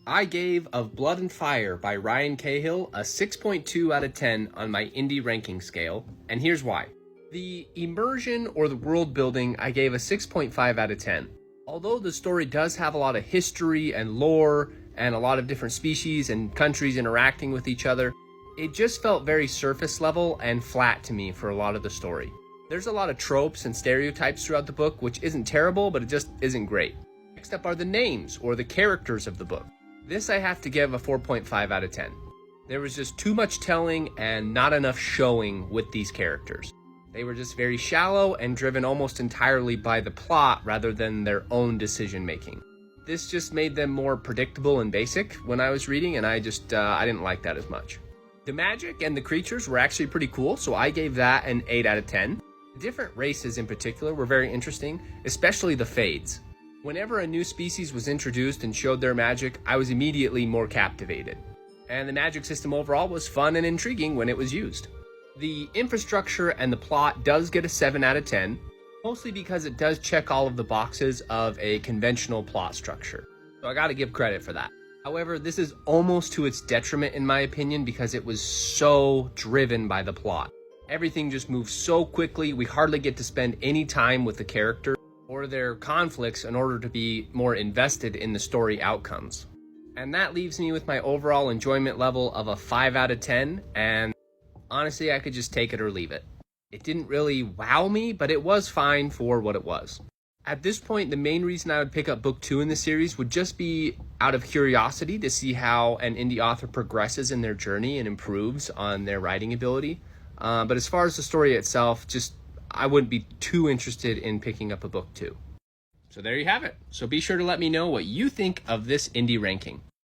I gave Of Blood and Fire by Ryan Cahill a 6.2 out of 10 on my indie ranking scale, and here's why. The immersion or the world building I gave a 6.5 out of 10. Although the story does have a lot of history and lore and a lot of different species and countries interacting with each other, it just felt very surface level and flat to me for a lot of the story. There's a lot of tropes and stereotypes throughout the book, which isn't terrible, but it just isn't great. Next up are the names or the characters of the book. This I have to give a 4.5 out of 10. There was just too much telling and not enough showing with these characters. They were just very shallow and driven almost entirely by the plot rather than their own decision making. This just made them more predictable and basic when I was reading, and I didn't like that as much. The magic and the creatures were actually pretty cool, so I gave that an 8 out of 10. The different races in particular were very interesting, especially the Fades. Whenever a new species was introduced and showed their magic, I was immediately more captivated. And the magic system overall was fun and intriguing when it was used. The infrastructure and the plot does get a 7 out of 10, mostly because it does check all of the boxes of a conventional plot structure. So I gotta give credit for that. However, this is almost to its detriment in my opinion because it was so driven by the plot. Everything just moves so quickly, we hardly get to spend any time with the characters or their conflicts in order to be more invested in the story outcomes. And that leaves me with my overall enjoyment level of a 5 out of 10, and honestly, I could just take it or leave it. It didn't really wow me, but it was fine for what it was. At this point, the main reason I would pick up book 2 in the series would just be out of curiosity to see how an indie author progresses in their journey and improves on their writing ability. But as far as the story itself, I wouldn't be too interested in picking up a book 2. So there you have it. So be sure to let me know what you think of this indie ranking.